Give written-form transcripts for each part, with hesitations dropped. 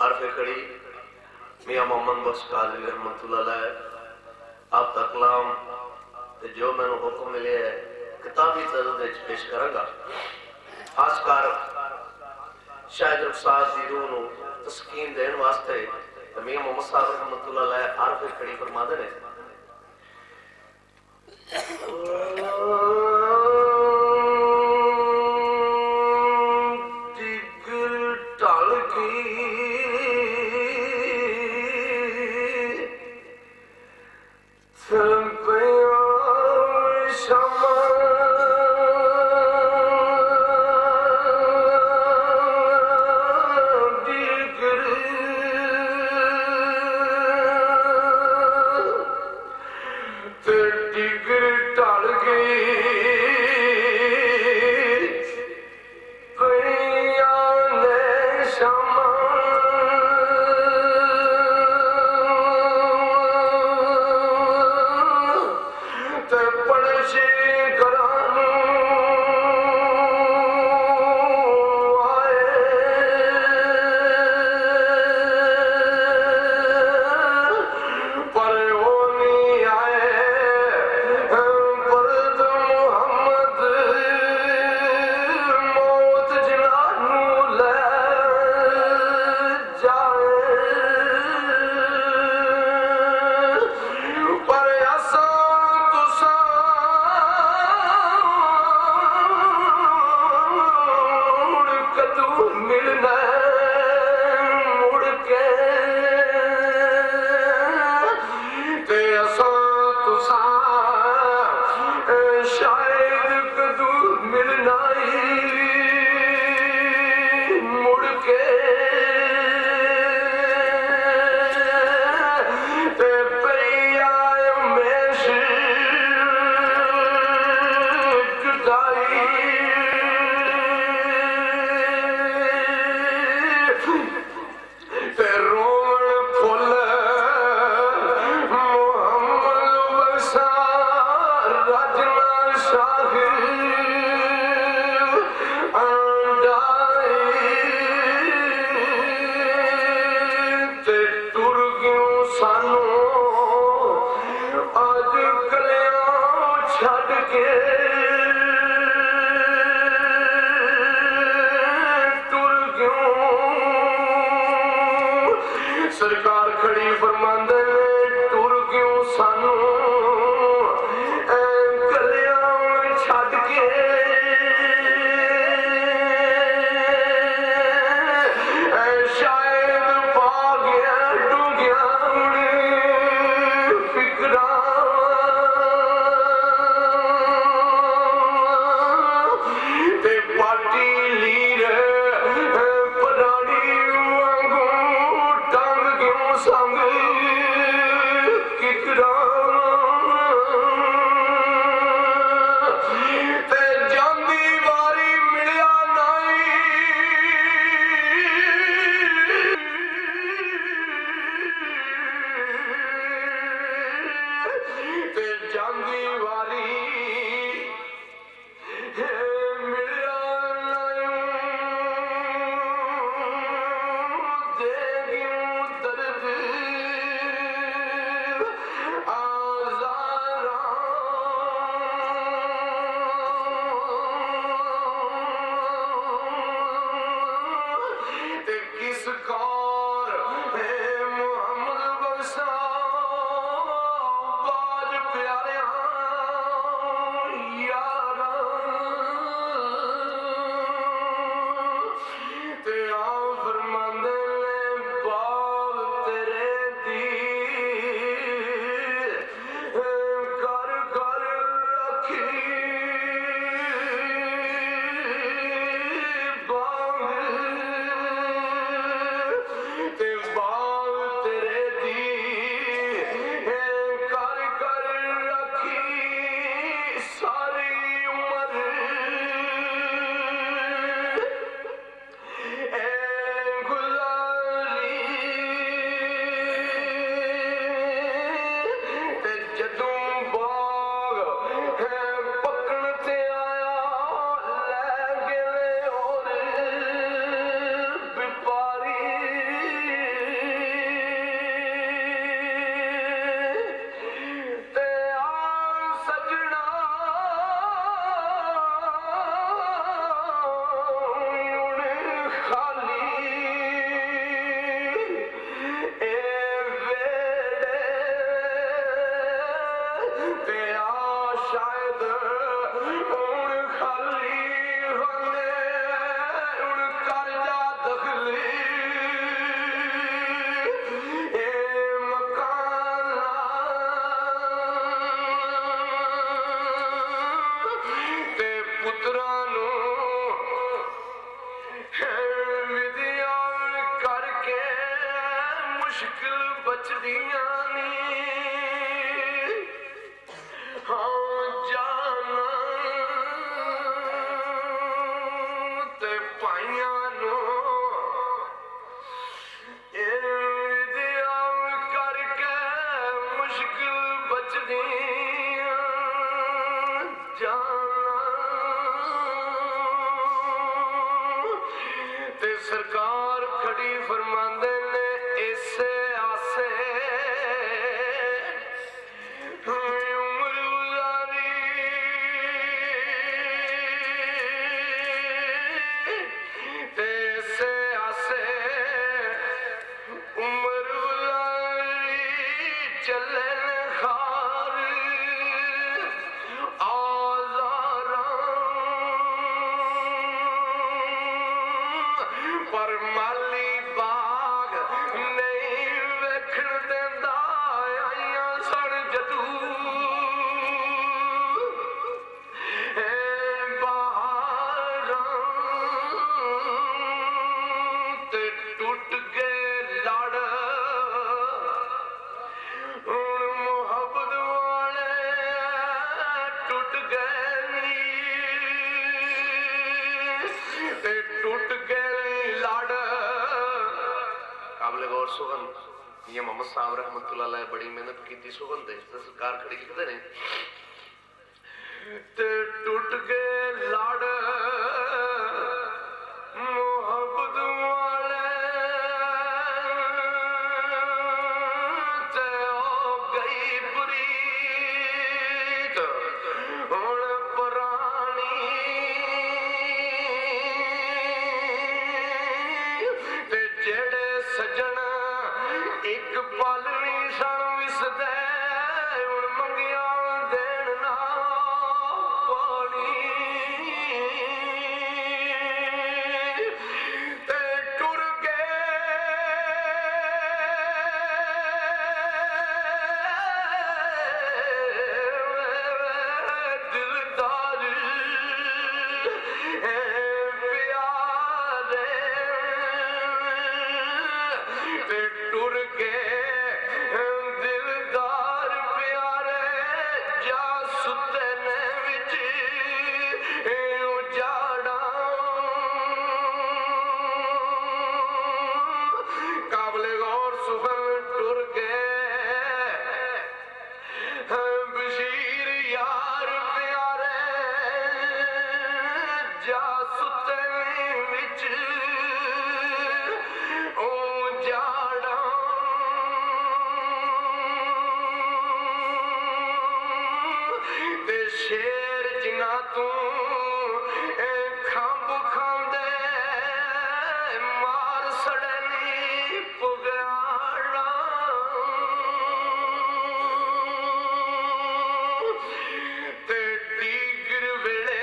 आरफे खड़ी मियां मोहम्मद बख्श कादरी रहमतुल्लाह अलैह आप दा कलाम जो मैंने हुक्म मिले है किताबी तर्ज पेश करांगा। खासकर शायद उस्ताद दी रूह नूं तस्कीन देने वास्ते मियां मोहम्मद साहब रहमतुल्लाह अलैह आरफे खड़ी फरमाते ने सरकार खड़ी फरमांदे टुर क्यों सानू गलियां छड़ के शायद पा गया डूंगिया फिकरा ते पार्टी लीर परानी संग किकरा ते जांदी वारी मिलिया नाई ते जांदी वारी मिलिया नाई देगियों दर्द किस कौर मोहम्मद बख्शा बाज प्यारे यारा ते आओ फरमांदे बाग तेरे दी कर कर रखी बाग बजदियां नी हाँ जाना ते पाइया नो करके मुश्किल बचदी जाना ते सरकार खड़ी फरमांदे ने इसे आसे उम्र गुजारी ते इसे आसे उम्र गुजारी चले खार आजारा पर माली बाग नहीं वेखण देंदा आइया सड़ जदू ते टूट गए लड़ मोहब्बत वाले टूट गए ते टूट गए लड़ काबिल गौर सुगन ये मोहम्मद साहब रहमतुल्लाह अलैह बड़ी मेहनत की थी सुगन दे सरकार खड़ी लिखते ने ते टूट गए लड़ मोहब्बत वाले ते ओ गई प्रीत हुण पुरानी ते जेड़े सजन एक पल नहीं सन विसदे हुण मंगिया देण ना पानी ते टुर गए दिलदार प्यारे ते टुर गए दिलदार प्यारे जा सुते ने विच उजाड़ा काबले गौर सुगन टुर गए बशीर यार प्यारे जा सुते विच उजाड़ा ते शेर जिना तू खंब खांदे मार सड़नी पुगाड़ा ते डीगर वेले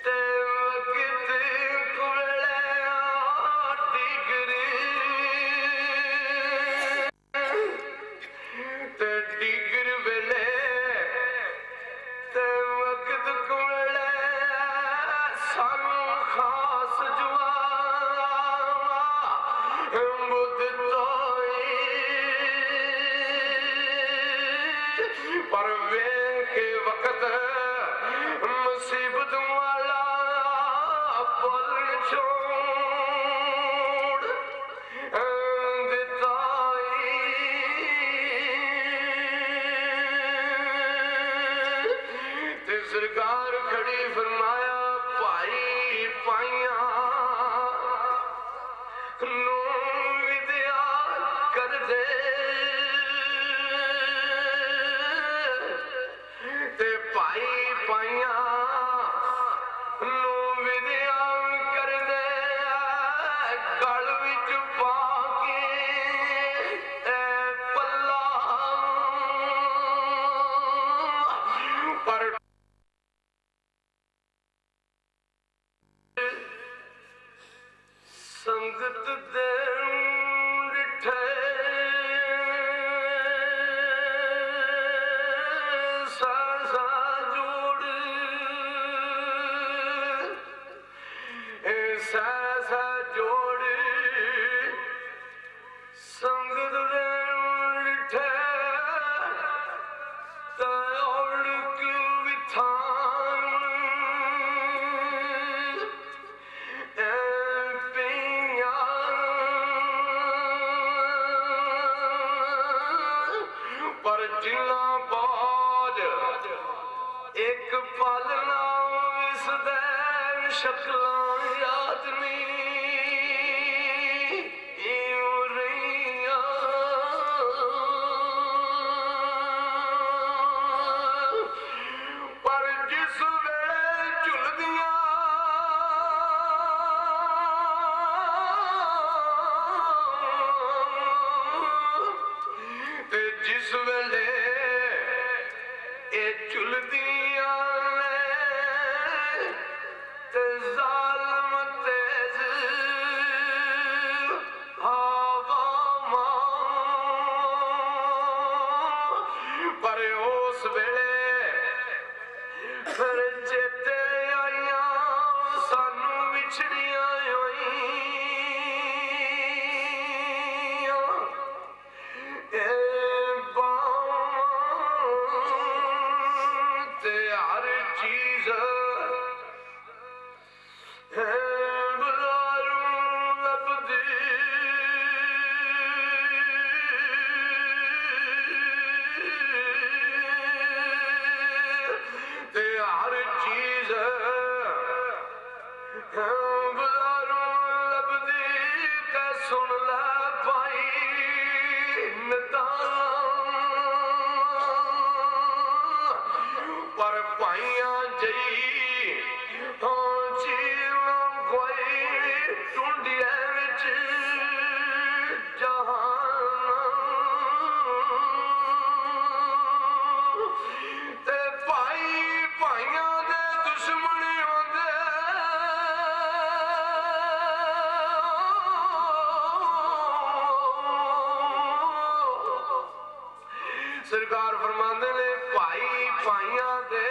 ते वक्त कुले डीगर ते डीगर वेले ते वक्त कुले सानू खास जुआवा बुद्ध तोई पर वे के वक्त मुसीबत वाला बोल छोड़ दिताई ते सरकार खड़ी फरमाया भाई पाइया नू विद्या कर दे ते भाई पाइया नू विद्या कर दे गल विच पा के पल्ला पर संगत दे रिठे सासा जोड़ सासा जोड़ टिला बोझ एक पल ना विसदे शक्लां याद नहीं इउं रहियां पर जिस वेले झुलदियां ते जिस वेले ए झुलदियां ते जालम तेज हवावां पर उस वेले फिर चेते आइयां सानू विछड़ियां होइयां ए बावां ते हर चीज है बज़ारू लभदी ते हर चीज है बज़ारू लभदी ते सुन लै भाई पर पाइयां जई कोई टुंडिया विच जहान ते भाई भाइयां दे दुश्मन होंदे सरकार फरमांदे ने भाई भाइयां दे